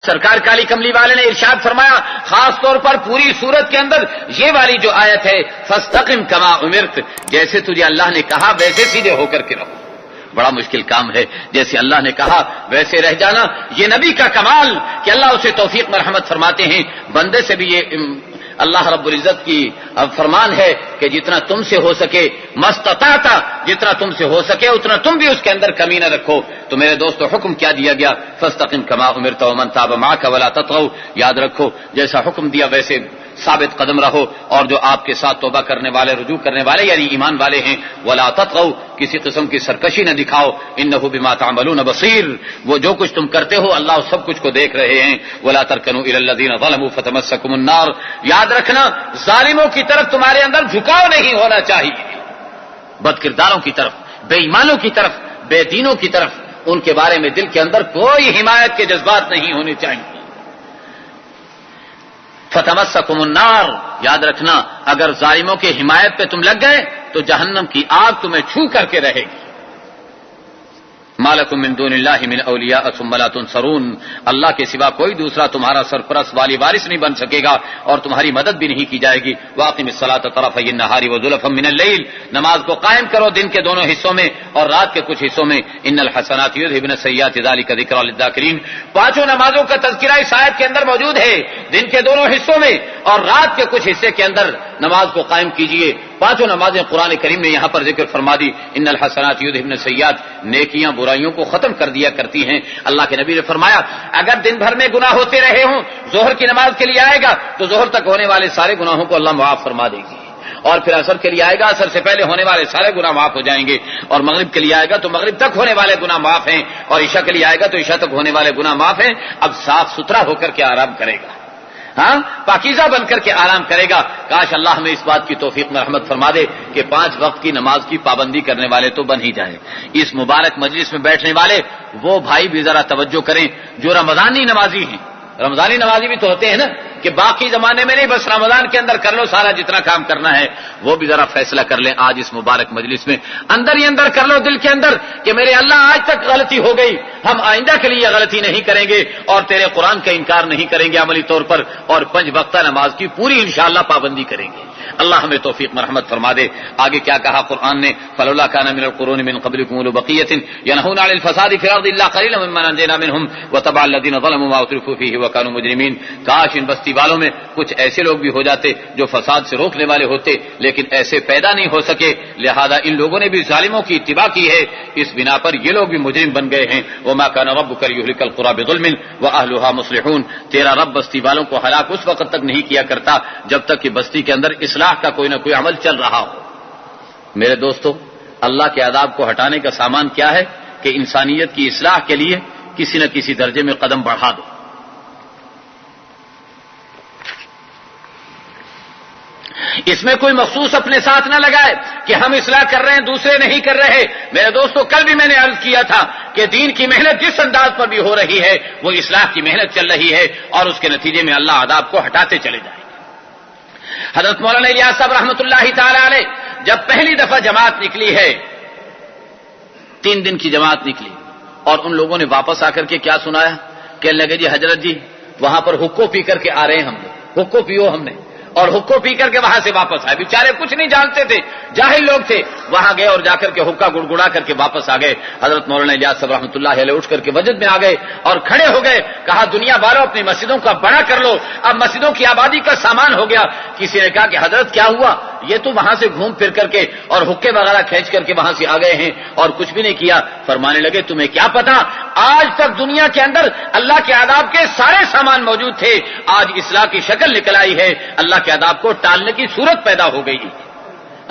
سرکار کالی کملی والے نے ارشاد فرمایا خاص طور پر پوری سورت کے اندر یہ والی جو آیت ہے فاستقم کما امرت، جیسے تجھے اللہ نے کہا ویسے سیدھے ہو کر کے رہو. بڑا مشکل کام ہے، جیسے اللہ نے کہا ویسے رہ جانا. یہ نبی کا کمال کہ اللہ اسے توفیق مرحمت فرماتے ہیں. بندے سے بھی یہ اللہ رب العزت کی فرمان ہے کہ جتنا تم سے ہو سکے مستطاعت، جتنا تم سے ہو سکے اتنا تم بھی اس کے اندر کمی نہ رکھو. تو میرے دوستو حکم کیا دیا گیا؟ فاستقم کما امرت ومن تاب معك ولا تطغوا. یاد رکھو جیسا حکم دیا ویسے ثابت قدم رہو، اور جو آپ کے ساتھ توبہ کرنے والے رجوع کرنے والے یعنی ایمان والے ہیں ولا تطغوا، کسی قسم کی سرکشی نہ دکھاؤ. انہ بما تعملون بصیر، وہ جو کچھ تم کرتے ہو اللہ سب کچھ کو دیکھ رہے ہیں. ولا ترکنوا الی الذین ظلموا فتمسکم النار، یاد رکھنا ظالموں کی طرف تمہارے اندر جھکاؤ نہیں ہونا چاہیے، بد کرداروں کی طرف، بے ایمانوں کی طرف، بے دینوں کی طرف ان کے بارے میں دل کے اندر کوئی حمایت کے جذبات نہیں ہونے چاہیے. فتمسکم النار، یاد رکھنا اگر ظالموں کے حمایت پہ تم لگ گئے تو جہنم کی آگ تمہیں چھو کر کے رہے گی. ما لکم من دون اللہ من اولیاء ثم لا تنصرون، اللہ کے سوا کوئی دوسرا تمہارا سرپرست والی وارث نہیں بن سکے گا اور تمہاری مدد بھی نہیں کی جائے گی. واقم الصلاۃ طرفی النہار وزلفا من اللیل، نماز کو قائم کرو دن کے دونوں حصوں میں اور رات کے کچھ حصوں میں. ان الحسنات یذهبن السیئات ذلک ذکری للذاکرین، پانچوں نمازوں کا تذکرہ اس آیت کے اندر موجود ہے. دن کے دونوں حصوں میں اور رات کے کچھ حصے کے اندر نماز کو قائم کیجئے. پانچوں نمازیں قرآن کریم نے یہاں پر ذکر فرما دی. ان الحسنات یذهبن السیئات، نیکیاں برائیوں کو ختم کر دیا کرتی ہیں. اللہ کے نبی نے فرمایا اگر دن بھر میں گناہ ہوتے رہے ہوں ظہر کی نماز کے لیے آئے گا تو ظہر تک ہونے والے سارے گناہوں کو اللہ معاف فرما دے گی، اور پھر عصر کے لیے آئے گا عصر سے پہلے ہونے والے سارے گناہ معاف ہو جائیں گے، اور مغرب کے لیے آئے گا تو مغرب تک ہونے والے گناہ معاف ہیں، اور عشاء کے لیے آئے گا تو عشاء تک ہونے والے گناہ معاف ہیں. اب صاف ستھرا ہو کر کے آرام کرے گا، ہاں پاکیزہ بن کر کے آرام کرے گا. کاش اللہ ہمیں اس بات کی توفیق مرحمت فرما دے کہ 5 وقت کی نماز کی پابندی کرنے والے تو بن ہی جائیں. اس مبارک مجلس میں بیٹھنے والے وہ بھائی بھی ذرا توجہ کریں جو رمضانی نمازی ہیں. رمضانی نمازی بھی تو ہوتے ہیں نا کہ باقی زمانے میں نہیں، بس رمضان کے اندر کر لو سارا جتنا کام کرنا ہے. وہ بھی ذرا فیصلہ کر لیں آج اس مبارک مجلس میں، اندر ہی اندر کر لو دل کے اندر کہ میرے اللہ آج تک غلطی ہو گئی، ہم آئندہ کے لیے غلطی نہیں کریں گے اور تیرے قرآن کا انکار نہیں کریں گے عملی طور پر، اور 5 وقتہ نماز کی پوری انشاءاللہ پابندی کریں گے. اللہ ہمیں توفیق مرحمت فرما دے. آگے کیا کہا قرآن نے؟ فلولا كان من القرون من قبلكم اولو بقية ينهون عن الفساد في الارض الا قليلا ممن انجينا منهم وتبع الذين ظلموا ما اترفوا فيه وكانوا مجرمين. کاش ان بستی والوں میں کچھ ایسے لوگ بھی ہو جاتے جو فساد سے روکنے والے ہوتے، لیکن ایسے پیدا نہیں ہو سکے، لہذا ان لوگوں نے بھی ظالموں کی اتباع کی ہے، اس بنا پر یہ لوگ بھی مجرم بن گئے ہیں. وما كان ربك ليهلك القرى بظلم واهلها مصلحون، تیرا رب بستی والوں کو ہلاک اس وقت تک نہیں کیا کرتا جب تک کہ بستی کے اندر اصلاح کا کوئی نہ کوئی عمل چل رہا ہو. میرے دوستو، اللہ کے عذاب کو ہٹانے کا سامان کیا ہے کہ انسانیت کی اصلاح کے لیے کسی نہ کسی درجے میں قدم بڑھا دو. اس میں کوئی مخصوص اپنے ساتھ نہ لگائے کہ ہم اصلاح کر رہے ہیں دوسرے نہیں کر رہے. میرے دوستو، کل بھی میں نے عرض کیا تھا کہ دین کی محنت جس انداز پر بھی ہو رہی ہے وہ اصلاح کی محنت چل رہی ہے، اور اس کے نتیجے میں اللہ عذاب کو ہٹاتے چلے جائیں. حضرت مولانا الیاس صاحب رحمۃ اللہ تعالی علیہ جب پہلی دفعہ جماعت نکلی ہے، 3 دن کی جماعت نکلی، اور ان لوگوں نے واپس آ کر کے کیا سنایا؟ کہنے لگے جی حضرت جی وہاں پر حکو پی کر کے آ رہے ہیں، ہم نے حکو پیو ہم نے، اور حکو پی کر کے وہاں سے واپس آئے. بیچارے کچھ نہیں جانتے تھے، جاہل لوگ تھے، وہاں گئے اور جا کر کے حکا گڑگڑا کر کے واپس آ گئے. حضرت مولانا الیاس صاحب رحمۃ اللہ علیہ اٹھ کر کے وجد میں آ گئے اور کھڑے ہو گئے. کہا دنیا والوں اپنی مسجدوں کا بڑا کر لو، اب مسجدوں کی آبادی کا سامان ہو گیا. کسی نے کہا کہ حضرت کیا ہوا؟ یہ تو وہاں سے گھوم پھر کر کے اور حکے وغیرہ کھینچ کر کے وہاں سے آ گئے ہیں اور کچھ بھی نہیں کیا. فرمانے لگے تمہیں کیا پتا، آج تک دنیا کے اندر اللہ کے عذاب کے سارے سامان موجود تھے، آج اصلاح کی شکل نکل آئی ہے، اللہ کے عذاب کو ٹالنے کی صورت پیدا ہو گئی.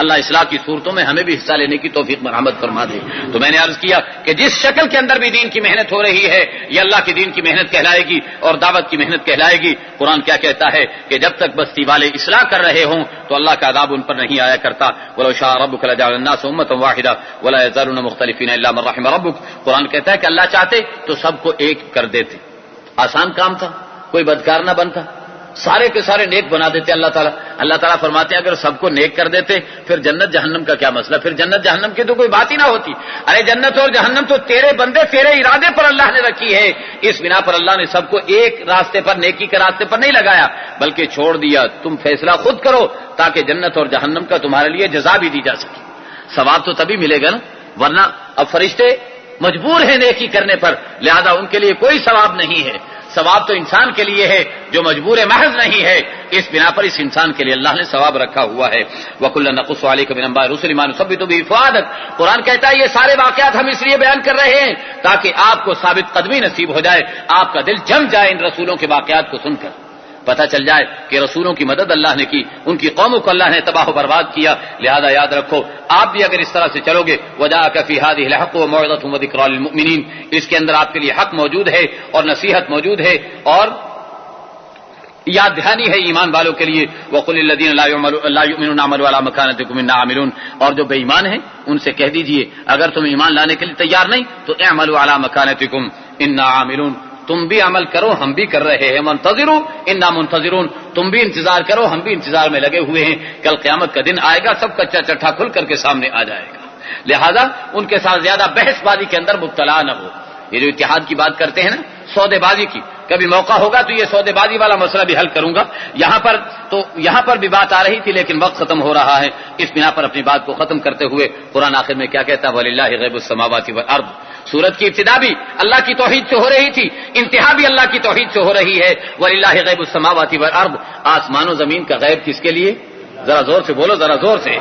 اللہ اصلاح کی صورتوں میں ہمیں بھی حصہ لینے کی توفیق مرحمت فرما دے. تو میں نے عرض کیا کہ جس شکل کے اندر بھی دین کی محنت ہو رہی ہے یہ اللہ کے دین کی محنت کہلائے گی اور دعوت کی محنت کہلائے گی. قرآن کیا کہتا ہے کہ جب تک بستی والے اصلاح کر رہے ہوں تو اللہ کا عذاب ان پر نہیں آیا کرتا. وَلَوْ شَاءَ رَبُّكَ لَجَعَلَ النَّاسَ أُمَّةً وَاحِدَةً وَلَا يَزَالُونَ مُخْتَلِفِينَ إِلَّا مَن رَّحِمَ رَبُّكَ. قرآن کہتا ہے کہ اللہ چاہتے تو سب کو ایک کر دیتے. آسان کام تھا، کوئی بدکار نہ بنتا، سارے کے سارے نیک بنا دیتے اللہ تعالیٰ. اللہ تعالیٰ فرماتے ہیں اگر سب کو نیک کر دیتے پھر جنت جہنم کا کیا مسئلہ، پھر جنت جہنم کی تو کوئی بات ہی نہ ہوتی۔ ارے جنت اور جہنم تو تیرے بندے تیرے ارادے پر اللہ نے رکھی ہے، اس بنا پر اللہ نے سب کو ایک راستے پر، نیکی کے راستے پر نہیں لگایا بلکہ چھوڑ دیا تم فیصلہ خود کرو تاکہ جنت اور جہنم کا تمہارے لیے جزا بھی دی جا سکے۔ ثواب تو تبھی ملے گا نا، ورنہ اب فرشتے مجبور ہیں نیکی کرنے پر، لہذا ان کے لیے کوئی ثواب نہیں ہے۔ ثواب تو انسان کے لیے ہے جو مجبور محض نہیں ہے، اس بنا پر اس انسان کے لیے اللہ نے ثواب رکھا ہوا ہے۔ وَكُلًّا نَقُصُّ عَلَيْكَ مِنْ أَنْبَاءِ الرُّسُلِ مَا نُثَبِّتُ بِهِ فُؤَادَكَ، قرآن کہتا ہے یہ سارے واقعات ہم اس لیے بیان کر رہے ہیں تاکہ آپ کو ثابت قدمی نصیب ہو جائے، آپ کا دل جم جائے ان رسولوں کے واقعات کو سن کر، پتہ چل جائے کہ رسولوں کی مدد اللہ نے کی، ان کی قوموں کو اللہ نے تباہ و برباد کیا۔ لہذا یاد رکھو آپ بھی اگر اس طرح سے چلو گے، وَجَاءَكَ فِي هَذِهِ الْحَقُّ وَمَوْعِظَةٌ وَذِكْرَىٰ لِلْمُؤْمِنِينَ، اس کے اندر آپ کے لیے حق موجود ہے اور نصیحت موجود ہے اور یاد دہانی ہے ایمان والوں کے لیے۔ وَقُلِ الَّذِينَ لَا يُؤْمِنُونَ اعْمَلُوا عَلَىٰ مَكَانَتِكُمْ إِنَّا عَامِلُونَ، اور جو بے ایمان ہیں ان سے کہہ دیجئے اگر تم ایمان لانے کے لیے تیار نہیں تو اعْمَلُوا عَلَىٰ مَكَانَتِكُمْ إِنَّا عَامِلُونَ، تم بھی عمل کرو ہم بھی کر رہے ہیں، منتظروا انا منتظرون، تم بھی انتظار کرو ہم بھی انتظار میں لگے ہوئے ہیں، کل قیامت کا دن آئے گا سب کچا چٹھا کھل کر کے سامنے آ جائے گا، لہذا ان کے ساتھ زیادہ بحث بازی کے اندر مبتلا نہ ہو۔ یہ جو اتحاد کی بات کرتے ہیں نا سودے بازی کی، کبھی موقع ہوگا تو یہ سودے بازی والا مسئلہ بھی حل کروں گا، یہاں پر بھی بات آ رہی تھی لیکن وقت ختم ہو رہا ہے، اس بنا پر اپنی بات کو ختم کرتے ہوئے قرآن آخر میں کیا کہتا ہے، وَلِلَّهِ غَيْبُ السَّمَاوَاتِ وَالْأَرْضِ، سورت کی ابتدا بھی اللہ کی توحید سے ہو رہی تھی، انتہا بھی اللہ کی توحید سے ہو رہی ہے۔ وَلِلَّهِ غَيْبُ السَّمَاوَاتِ وَالْأَرْضِ، آسمان و زمین کا غیب کس کے لیے؟ ذرا زور سے بولو، ذرا زور سے،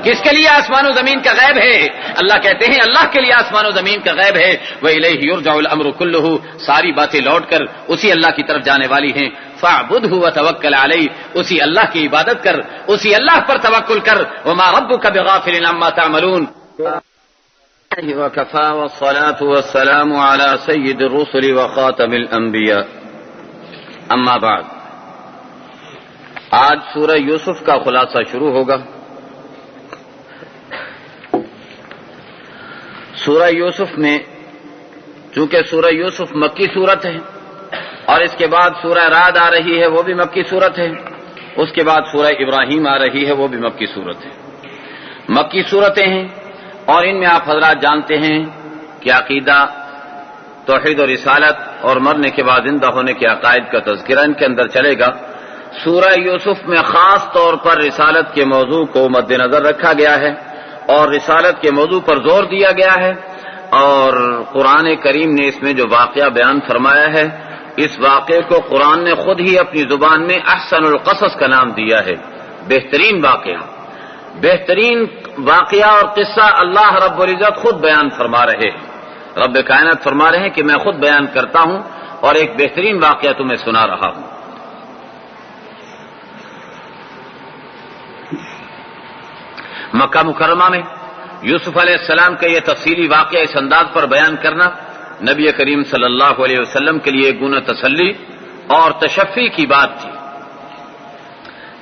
کس کے لیے آسمان و زمین کا غیب ہے؟ اللہ کہتے ہیں اللہ کے لیے آسمان و زمین کا غیب ہے۔ وَإِلَيْهِ يُرْجَعُ الْأَمْرُ كُلُّهُ، ساری باتیں لوٹ کر اسی اللہ کی طرف جانے والی ہیں۔ فَاعْبُدْهُ وَتَوَكَّلْ عَلَيْهِ، اسی اللہ کی عبادت کر، اسی اللہ پر توکل کر۔ وَمَا رَبُّكَ بِغَافِلٍ عَمَّا تَعْمَلُونَ۔ وَكَفَى وَالصَّلَاةُ وَالسَّلَامُ عَلَى سَيِّدِ الرُّسُلِ وَخَاتَمِ الْأَنْبِيَاءِ، أَمَّا بَعْدُ، آج سورہ یوسف کا خلاصہ شروع ہوگا۔ سورہ یوسف میں چونکہ سورہ یوسف مکی صورت ہے اور اس کے بعد سورہ رعد آ رہی ہے وہ بھی مکی صورت ہے، اس کے بعد سورہ ابراہیم آ رہی ہے وہ بھی مکی صورت ہے، مکی صورتیں ہیں اور ان میں آپ حضرات جانتے ہیں کہ عقیدہ، توحید و رسالت اور مرنے کے بعد زندہ ہونے کے عقائد کا تذکرہ ان کے اندر چلے گا۔ سورہ یوسف میں خاص طور پر رسالت کے موضوع کو مد نظر رکھا گیا ہے اور رسالت کے موضوع پر زور دیا گیا ہے، اور قرآن کریم نے اس میں جو واقعہ بیان فرمایا ہے اس واقعے کو قرآن نے خود ہی اپنی زبان میں احسن القصص کا نام دیا ہے، بہترین واقعہ، بہترین واقعہ اور قصہ اللہ رب العزت خود بیان فرما رہے ہیں، رب کائنات فرما رہے ہیں کہ میں خود بیان کرتا ہوں اور ایک بہترین واقعہ تمہیں سنا رہا ہوں۔ مکہ مکرمہ میں یوسف علیہ السلام کا یہ تفصیلی واقعہ اس انداز پر بیان کرنا نبی کریم صلی اللہ علیہ وسلم کے لیے گونہ تسلی اور تشفی کی بات تھی،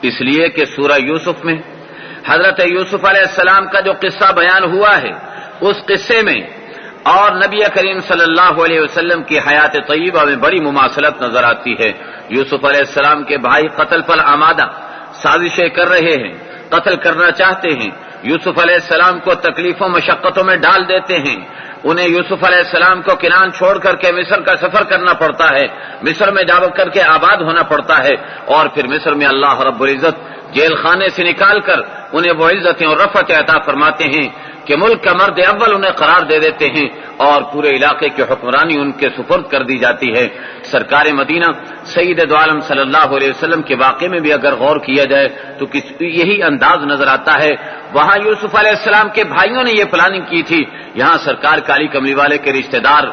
اس لیے کہ سورہ یوسف میں حضرت یوسف علیہ السلام کا جو قصہ بیان ہوا ہے اس قصے میں اور نبی کریم صلی اللہ علیہ وسلم کی حیات طیبہ میں بڑی مماثلت نظر آتی ہے۔ یوسف علیہ السلام کے بھائی قتل پر آمادہ سازشیں کر رہے ہیں، قتل کرنا چاہتے ہیں، یوسف علیہ السلام کو تکلیفوں مشقتوں میں ڈال دیتے ہیں، انہیں یوسف علیہ السلام کو کنعان چھوڑ کر کے مصر کا سفر کرنا پڑتا ہے، مصر میں جا کر کے آباد ہونا پڑتا ہے، اور پھر مصر میں اللہ رب العزت جیل خانے سے نکال کر انہیں وہ عزتیں اور رفعت عطا فرماتے ہیں کہ ملک کا مرد اول انہیں قرار دے دیتے ہیں اور پورے علاقے کی حکمرانی ان کے سپرد کر دی جاتی ہے۔ سرکار مدینہ سید دو عالم صلی اللہ علیہ وسلم کے واقعے میں بھی اگر غور کیا جائے تو یہی انداز نظر آتا ہے۔ وہاں یوسف علیہ السلام کے بھائیوں نے یہ پلاننگ کی تھی، یہاں سرکار کالی کملی والے کے رشتہ دار،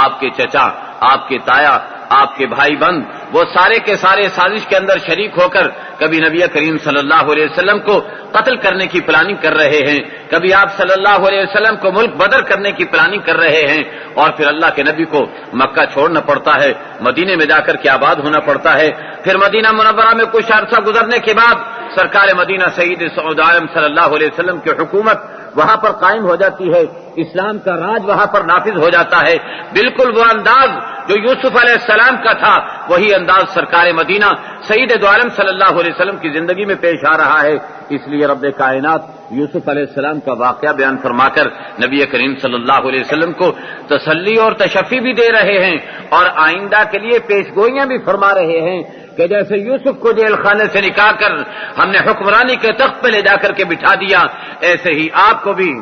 آپ کے چچا، آپ کے تایا، آپ کے بھائی بند، وہ سارے کے سارے سازش کے اندر شریک ہو کر کبھی نبی کریم صلی اللہ علیہ وسلم کو قتل کرنے کی پلاننگ کر رہے ہیں، کبھی آپ صلی اللہ علیہ وسلم کو ملک بدر کرنے کی پلاننگ کر رہے ہیں، اور پھر اللہ کے نبی کو مکہ چھوڑنا پڑتا ہے، مدینے میں جا کر کے آباد ہونا پڑتا ہے، پھر مدینہ منورہ میں کچھ عرصہ گزرنے کے بعد سرکار مدینہ سید عالم صلی اللہ علیہ وسلم کی حکومت وہاں پر قائم ہو جاتی ہے، اسلام کا راج وہاں پر نافذ ہو جاتا ہے۔ بالکل وہ انداز جو یوسف علیہ السلام کا تھا وہی انداز سرکار مدینہ سید دو عالم صلی اللہ علیہ وسلم کی زندگی میں پیش آ رہا ہے۔ اس لیے رب کائنات یوسف علیہ السلام کا واقعہ بیان فرما کر نبی کریم صلی اللہ علیہ وسلم کو تسلی اور تشفی بھی دے رہے ہیں اور آئندہ کے لیے پیشگوئیاں بھی فرما رہے ہیں کہ جیسے یوسف کو جیل خانے سے نکال کر ہم نے حکمرانی کے تخت پہ لے جا کر کے بٹھا دیا، ایسے ہی آپ کو بھی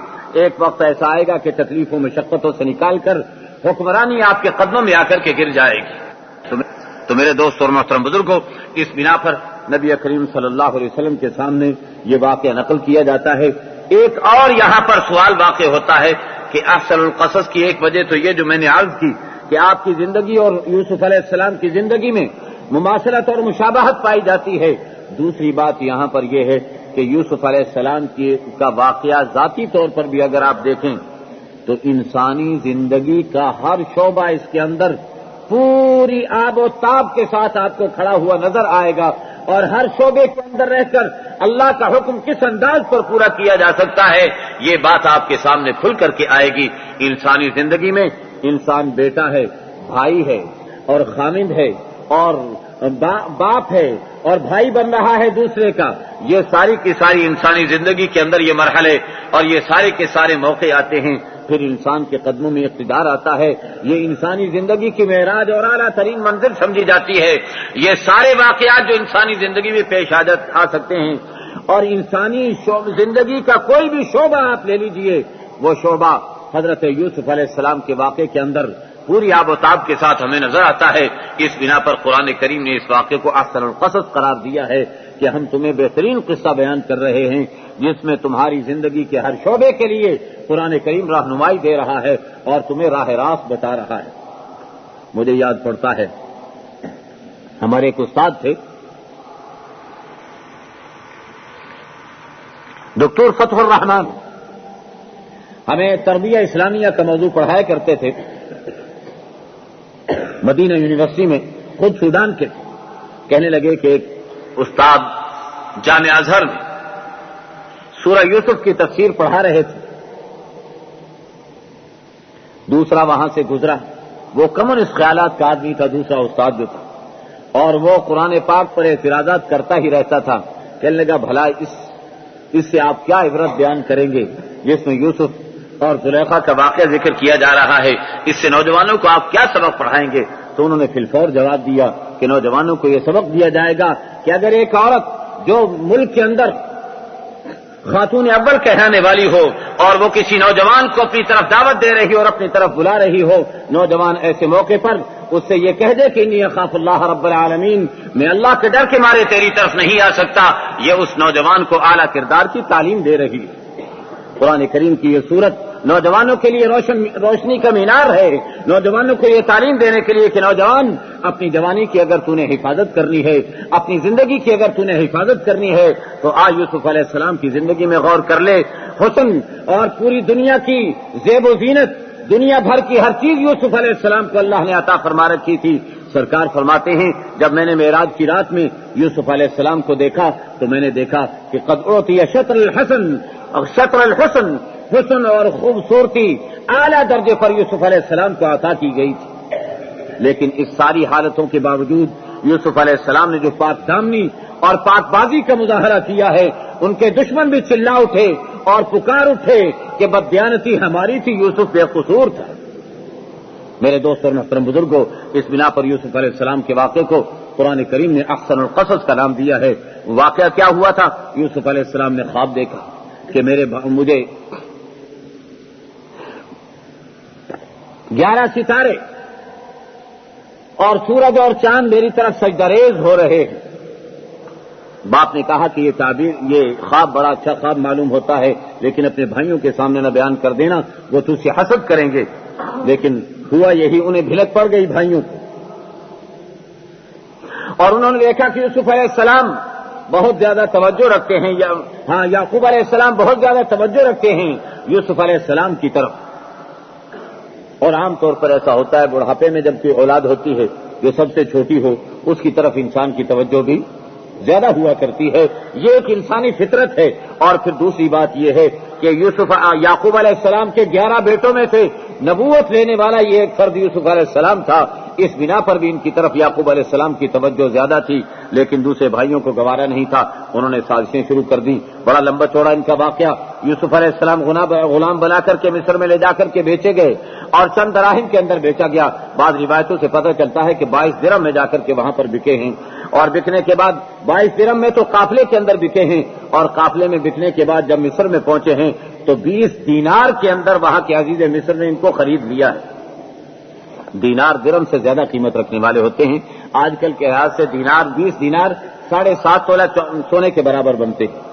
ایک وقت ایسا آئے گا کہ تکلیفوں مشقتوں سے نکال کر حکمرانی آپ کے قدموں میں آ کر کے گر جائے گی۔ تو میرے دوست اور محترم بزرگوں، اس بنا پر نبی کریم صلی اللہ علیہ وسلم کے سامنے یہ واقعہ نقل کیا جاتا ہے۔ ایک اور یہاں پر سوال واقع ہوتا ہے کہ احسن القصص کی ایک وجہ تو یہ جو میں نے عرض کی کہ آپ کی زندگی اور یوسف علیہ السلام کی زندگی میں مماثلت اور مشابہت پائی جاتی ہے، دوسری بات یہاں پر یہ ہے کہ یوسف علیہ السلام کا واقعہ ذاتی طور پر بھی اگر آپ دیکھیں تو انسانی زندگی کا ہر شعبہ اس کے اندر پوری آب و تاب کے ساتھ آپ کو کھڑا ہوا نظر آئے گا، اور ہر شعبے کے اندر رہ کر اللہ کا حکم کس انداز پر پورا کیا جا سکتا ہے یہ بات آپ کے سامنے کھل کر کے آئے گی۔ انسانی زندگی میں انسان بیٹا ہے، بھائی ہے اور خامند ہے اور باپ ہے اور بھائی بن رہا ہے دوسرے کا، یہ ساری کی ساری انسانی زندگی کے اندر یہ مرحلے اور یہ سارے کے سارے موقع آتے ہیں، پھر انسان کے قدموں میں اقتدار آتا ہے۔ یہ انسانی زندگی کی معراج اور اعلیٰ ترین منزل سمجھی جاتی ہے۔ یہ سارے واقعات جو انسانی زندگی میں پیش آ سکتے ہیں، اور انسانی زندگی کا کوئی بھی شعبہ آپ لے لیجئے، وہ شعبہ حضرت یوسف علیہ السلام کے واقعے کے اندر پوری آب و تاب کے ساتھ ہمیں نظر آتا ہے۔ اس بنا پر قرآن کریم نے اس واقعے کو احسن القصص قرار دیا ہے کہ ہم تمہیں بہترین قصہ بیان کر رہے ہیں جس میں تمہاری زندگی کے ہر شعبے کے لیے قرآن کریم رہنمائی دے رہا ہے اور تمہیں راہ راست بتا رہا ہے۔ مجھے یاد پڑتا ہے ہمارے ایک استاد تھے ڈاکٹر فتح الرحمان، ہمیں تربیہ اسلامیہ کا موضوع پڑھایا کرتے تھے مدینہ یونیورسٹی میں، خود سودان کے تھے۔ کہنے لگے کہ ایک استاد جامعہ ازہر میں سورہ یوسف کی تفسیر پڑھا رہے تھے، دوسرا وہاں سے گزرا، وہ کمیونسٹ خیالات کا آدمی تھا دوسرا استاد جو تھا، اور وہ قرآن پاک پر اعتراضات کرتا ہی رہتا تھا۔ کہنے لگا بھلا اس سے آپ کیا عبرت بیان کریں گے جس میں یوسف اور زلیخا کا واقعہ ذکر کیا جا رہا ہے، اس سے نوجوانوں کو آپ کیا سبق پڑھائیں گے؟ تو انہوں نے فی الفور جواب دیا کہ نوجوانوں کو یہ سبق دیا جائے گا کہ اگر ایک عورت جو ملک کے اندر خاتون اول کہلانے والی ہو اور وہ کسی نوجوان کو اپنی طرف دعوت دے رہی ہو اور اپنی طرف بلا رہی ہو، نوجوان ایسے موقع پر اس سے یہ کہہ دے کہ انی اخاف اللہ رب العالمین، میں اللہ کے ڈر کے مارے تیری طرف نہیں آ سکتا، یہ اس نوجوان کو اعلیٰ کردار کی تعلیم دے رہی ہے۔ قرآن کریم کی یہ صورت نوجوانوں کے لیے روشنی کا مینار ہے، نوجوانوں کو یہ تعلیم دینے کے لیے کہ نوجوان اپنی جوانی کی اگر تو نے حفاظت کرنی ہے، اپنی زندگی کی اگر تو نے حفاظت کرنی ہے تو یوسف علیہ السلام کی زندگی میں غور کر لے۔ حسن اور پوری دنیا کی زیب و زینت، دنیا بھر کی ہر چیز یوسف علیہ السلام کو اللہ نے عطا فرما رکھی تھی۔ سرکار فرماتے ہیں جب میں نے معراج کی رات میں یوسف علیہ السلام کو دیکھا تو میں نے دیکھا کہ قد اعطی شطر الحسن، شطر الحسن، حسن اور خوبصورتی اعلیٰ درجے پر یوسف علیہ السلام کو عطا کی گئی تھی، لیکن اس ساری حالتوں کے باوجود یوسف علیہ السلام نے جو پاک دامنی اور پاک بازی کا مظاہرہ کیا ہے، ان کے دشمن بھی چلا اٹھے اور پکار اٹھے کہ بددیانتی ہماری تھی، یوسف بے قصور تھا۔ میرے دوست اور محترم بزرگوں، اس بنا پر یوسف علیہ السلام کے واقعے کو قرآن کریم نے احسن القصص کا نام دیا ہے۔ واقعہ کیا ہوا تھا؟ یوسف علیہ السلام نے خواب دیکھا کہ مجھے 11 ستارے اور سورج اور چاند میری طرف سجدہ ریز ہو رہے ہیں۔ باپ نے کہا کہ یہ خواب بڑا اچھا خواب معلوم ہوتا ہے، لیکن اپنے بھائیوں کے سامنے نہ بیان کر دینا، وہ تجھ سے حسد کریں گے۔ لیکن ہوا یہی، انہیں بھلک پڑ گئی بھائیوں کو، اور انہوں نے دیکھا کہ یوسف علیہ السلام بہت زیادہ توجہ رکھتے ہیں، یعقوب علیہ السلام بہت زیادہ توجہ رکھتے ہیں یوسف علیہ السلام کی طرف۔ اور عام طور پر ایسا ہوتا ہے بڑھاپے میں جب کوئی اولاد ہوتی ہے جو سب سے چھوٹی ہو، اس کی طرف انسان کی توجہ بھی زیادہ ہوا کرتی ہے. یہ ایک انسانی فطرت ہے. اور پھر دوسری بات یہ ہے کہ یعقوب علیہ السلام کے 11 بیٹوں میں سے نبوت لینے والا یہ ایک فرد یوسف علیہ السلام تھا. اس بنا پر بھی ان کی طرف یعقوب علیہ السلام کی توجہ زیادہ تھی، لیکن دوسرے بھائیوں کو گوارا نہیں تھا. انہوں نے سازشیں شروع کر دی. بڑا لمبا چوڑا ان کا واقعہ. یوسف علیہ السلام غلام بنا کر کے مصر میں لے جا کر کے بیچے گئے اور چند دراہم کے اندر بیچا گیا. بعض روایتوں سے پتہ چلتا ہے کہ 22 درہم میں جا کر کے وہاں پر بکے ہیں، اور بکنے کے بعد 22 درہم میں تو قافلے کے اندر بکے ہیں، اور قافلے میں بکنے کے بعد جب مصر میں پہنچے ہیں تو 20 دینار کے اندر وہاں کے عزیز مصر نے ان کو خرید لیا ہے. دینار درہم سے زیادہ قیمت رکھنے والے ہوتے ہیں. آج کل کے لحاظ سے 20 دینار 7.5 تولہ سونے کے برابر بنتے ہیں.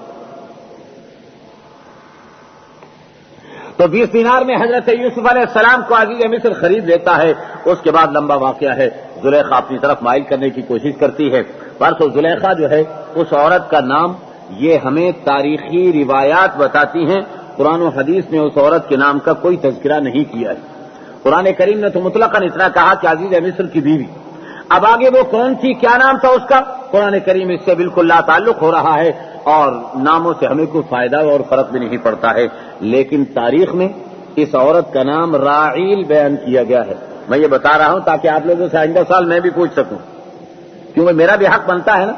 تو 20 دینار میں حضرت یوسف علیہ السلام کو عزیز مصر خرید لیتا ہے. اس کے بعد لمبا واقعہ ہے. زلیخا اپنی طرف مائل کرنے کی کوشش کرتی ہے. پرسو زلیخا جو ہے اس عورت کا نام یہ ہمیں تاریخی روایات بتاتی ہیں. قرآن و حدیث نے اس عورت کے نام کا کوئی تذکرہ نہیں کیا ہے. قرآن کریم نے تو مطلقاً اتنا کہا کہ عزیز مصر کی بیوی. اب آگے وہ کون تھی، کیا نام تھا اس کا، قرآن کریم اس سے بالکل لا تعلق ہو رہا ہے، اور ناموں سے ہمیں کوئی فائدہ اور فرق بھی نہیں پڑتا ہے. لیکن تاریخ میں اس عورت کا نام راعیل بیان کیا گیا ہے. میں یہ بتا رہا ہوں تاکہ آپ لوگوں سے آئندہ سال میں بھی پوچھ سکوں، کیونکہ میرا بھی حق بنتا ہے نا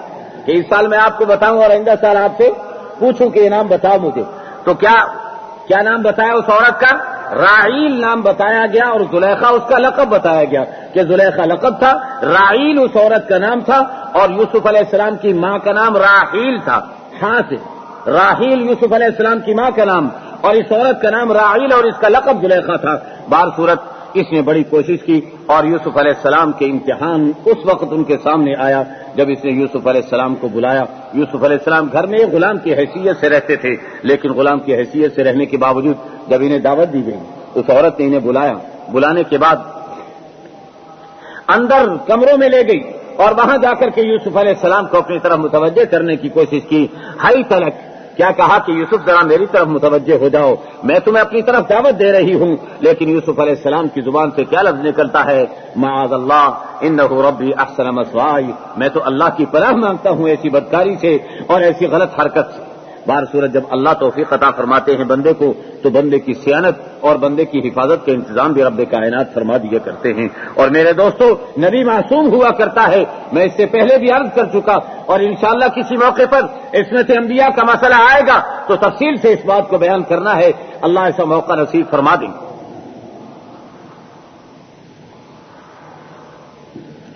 کہ اس سال میں آپ کو بتاؤں اور آئندہ سال آپ سے پوچھوں کہ یہ نام بتاؤ مجھے. تو کیا نام بتایا اس عورت کا، راعیل نام بتایا گیا، اور زلیخا اس کا لقب بتایا گیا کہ زلیخا لقب تھا، راعیل اس عورت کا نام تھا. اور یوسف علیہ السلام کی ماں کا نام راحیل تھا. ہاں سے راحیل یوسف علیہ السلام کی ماں کا نام، اور اس عورت کا نام راحیل اور اس کا لقب زلیخا تھا. بہر صورت اس نے بڑی کوشش کی، اور یوسف علیہ السلام کے امتحان اس وقت ان کے سامنے آیا جب اس نے یوسف علیہ السلام کو بلایا. یوسف علیہ السلام گھر میں غلام کی حیثیت سے رہتے تھے، لیکن غلام کی حیثیت سے رہنے کے باوجود جب انہیں دعوت دی گئی اس عورت نے انہیں بلایا. بلانے کے بعد اندر کمروں میں لے گئی اور وہاں جا کر کے یوسف علیہ السلام کو اپنی طرف متوجہ کرنے کی کوشش کی. ہائی تلک، کیا کہا کہ یوسف ذرا میری طرف متوجہ ہو جاؤ، میں تمہیں اپنی طرف دعوت دے رہی ہوں. لیکن یوسف علیہ السلام کی زبان سے کیا لفظ نکلتا ہے، معاذ اللہ انہ ربی احسن مثوائی، میں تو اللہ کی پناہ مانگتا ہوں ایسی بدکاری سے اور ایسی غلط حرکت سے. بہر صورت جب اللہ توفیق عطا فرماتے ہیں بندے کو تو بندے کی صیانت اور بندے کی حفاظت کا انتظام بھی رب کائنات فرما دیا کرتے ہیں. اور میرے دوستو، نبی معصوم ہوا کرتا ہے، میں اس سے پہلے بھی عرض کر چکا، اور انشاءاللہ کسی موقع پر عصمت انبیاء کا مسئلہ آئے گا تو تفصیل سے اس بات کو بیان کرنا ہے. اللہ ایسا موقع نصیب فرما دیں،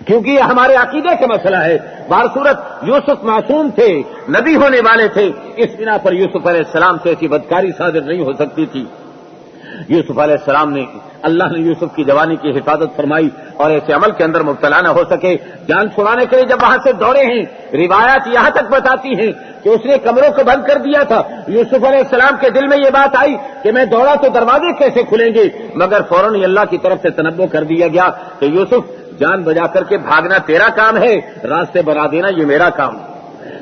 کیونکہ یہ ہمارے عقیدے کا مسئلہ ہے. بہر صورت یوسف معصوم تھے، نبی ہونے والے تھے، اس بنا پر یوسف علیہ السلام سے ایسی بدکاری صادر نہیں ہو سکتی تھی. یوسف علیہ السلام نے، اللہ نے یوسف کی جوانی کی حفاظت فرمائی اور ایسے عمل کے اندر مبتلا نہ ہو سکے. جان چھڑانے کے لیے جب وہاں سے دوڑے ہیں، روایات یہاں تک بتاتی ہیں کہ اس نے کمروں کو بند کر دیا تھا. یوسف علیہ السلام کے دل میں یہ بات آئی کہ میں دوڑا تو دروازے کیسے کھلیں گے، مگر فوراً اللہ کی طرف سے تنبؤ کر دیا گیا کہ یوسف جان بجا کر کے بھاگنا تیرا کام ہے، راستے بنا دینا یہ میرا کام.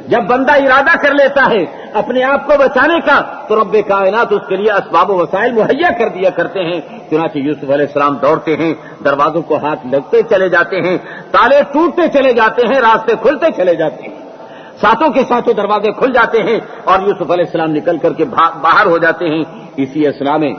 جب بندہ ارادہ کر لیتا ہے اپنے آپ کو بچانے کا تو رب کائنات اس کے لیے اسباب و وسائل مہیا کر دیا کرتے ہیں. چنانچہ یوسف علیہ السلام دوڑتے ہیں، دروازوں کو ہاتھ لگتے چلے جاتے ہیں، تالے ٹوٹتے چلے جاتے ہیں، راستے کھلتے چلے جاتے ہیں، ساتھوں کے ساتھوں دروازے کھل جاتے ہیں اور یوسف علیہ السلام نکل کر کے باہر ہو جاتے ہیں. اسی اثنا میں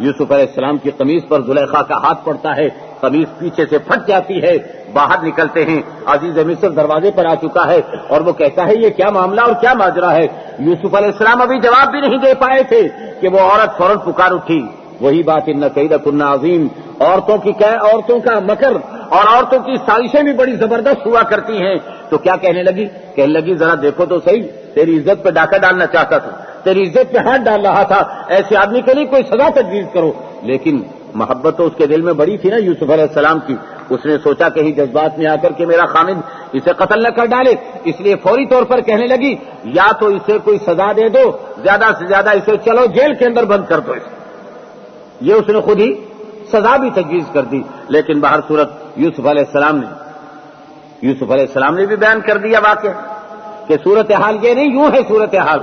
یوسف علیہ السلام کی قمیص پر زلیخا کا ہاتھ پڑتا ہے، قمیص پیچھے سے پھٹ جاتی ہے، باہر نکلتے ہیں. عزیز مصر دروازے پر آ چکا ہے اور وہ کہتا ہے یہ کیا معاملہ اور کیا ماجرا ہے. یوسف علیہ السلام ابھی جواب بھی نہیں دے پائے تھے کہ وہ عورت فوراً پکار اٹھی. وہی بات ان کیدکن عظیم، عورتوں کا مکر اور عورتوں کی سازشیں بھی بڑی زبردست ہوا کرتی ہیں. تو کیا کہنے لگی ذرا دیکھو تو صحیح، تیری عزت پہ ڈاکہ ڈالنا چاہتا تھا، تیری عزت پہ ہاتھ ڈال رہا تھا، ایسے آدمی کے لیے کوئی سزا تجویز کرو. لیکن محبت تو اس کے دل میں بڑی تھی نا یوسف علیہ السلام کی. اس نے سوچا کہیں جذبات میں آ کر کے میرا خامد اسے قتل نہ کر ڈالے، اس لیے فوری طور پر کہنے لگی یا تو اسے کوئی سزا دے دو، زیادہ سے زیادہ اسے چلو جیل کے اندر بند کر دو. یہ اس نے خود ہی سزا بھی تجویز کر دی. لیکن بہر صورت یوسف علیہ السلام نے بھی بیان کر دیا واقعہ کہ صورتحال یہ نہیں، یوں ہے صورتحال.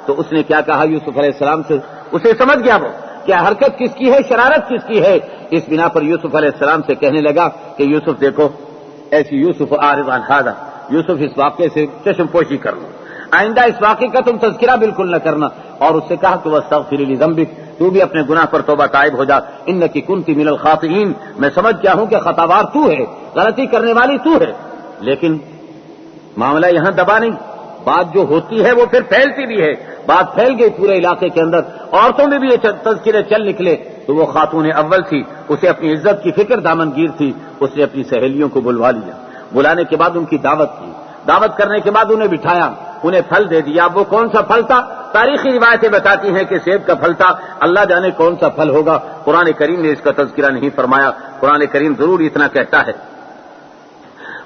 تو اس نے کیا کہا یوسف علیہ السلام سے، اسے سمجھ گیا وہ کیا حرکت کس کی ہے، شرارت کس کی ہے. اس بنا پر یوسف علیہ السلام سے کہنے لگا کہ یوسف دیکھو، ایسی یوسف عارض عن ھذا، یوسف اس واقعے سے چشم پوشی کر لو، آئندہ اس واقعے کا تم تذکرہ بالکل نہ کرنا، اور اس سے کہا کہ واستغفر لذنبک، تو بھی اپنے گناہ پر توبہ طائب ہو جا، انکی کنت من الخاطئین، میں سمجھ گیا ہوں کہ خطاوار تو ہے، غلطی کرنے والی تو ہے، لیکن معاملہ یہاں دبا نہیں، بات جو ہوتی ہے وہ پھر پھیلتی بھی ہے، بات پھیل گئی پورے علاقے کے اندر، عورتوں میں بھی یہ تذکرے چل نکلے، تو وہ خاتون اول تھی، اسے اپنی عزت کی فکر دامنگیر تھی، اس نے اپنی سہیلیوں کو بلوا لیا، بلانے کے بعد ان کی دعوت کی، دعوت کرنے کے بعد انہیں بٹھایا، انہیں پھل دے دیا۔ اب وہ کون سا پھل تھا؟ تاریخی روایتیں بتاتی ہیں کہ سیب کا پھل تھا، اللہ جانے کون سا پھل ہوگا، قرآن کریم نے اس کا تذکرہ نہیں فرمایا، قرآن کریم ضرور اتنا کہتا ہے،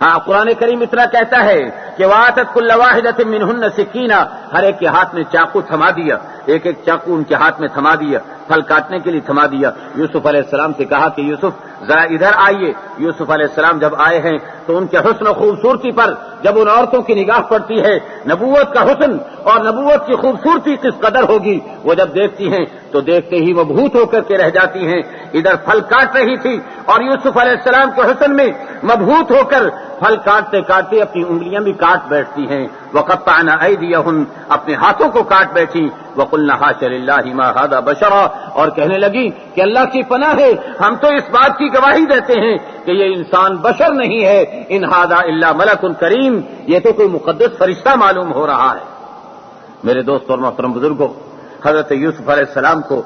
ہاں قرآن کریم اتنا کہتا ہے کہ وَآتَتْ كُلَّ وَاحِدَةٍ مِّنْهُنَّ سِكِّينًا، ہر ایک کے ہاتھ میں چاقو تھما دیا، ایک ایک چاقو ان کے ہاتھ میں تھما دیا، پھل کاٹنے کے لیے تھما دیا۔ یوسف علیہ السلام سے کہا کہ یوسف ذرا ادھر آئیے۔ یوسف علیہ السلام جب آئے ہیں تو ان کے حسن و خوبصورتی پر جب ان عورتوں کی نگاہ پڑتی ہے، نبوت کا حسن اور نبوت کی خوبصورتی کس قدر ہوگی، وہ جب دیکھتی ہیں تو دیکھتے ہی مبہوت ہو کر کے رہ جاتی ہیں۔ ادھر پھل کاٹ رہی تھی اور یوسف علیہ السلام کے حسن میں مبہوت ہو کر پھل کاٹتے کاٹتے اپنی انگلیاں بھی کاٹ بیٹھتی ہیں، وقطعن ایدیہن، اپنے ہاتھوں کو کاٹ بیٹھی، وقلن حاشا للہ ما ھذا بشرا، اور کہنے لگی کہ اللہ کی پناہ ہے، ہم تو اس بات کی گواہی دیتے ہیں کہ یہ انسان بشر نہیں ہے، ان ھذا الا ملک کریم، یہ تو کوئی مقدس فرشتہ معلوم ہو رہا ہے۔ میرے دوست اور محترم بزرگوں، حضرت یوسف علیہ السلام کو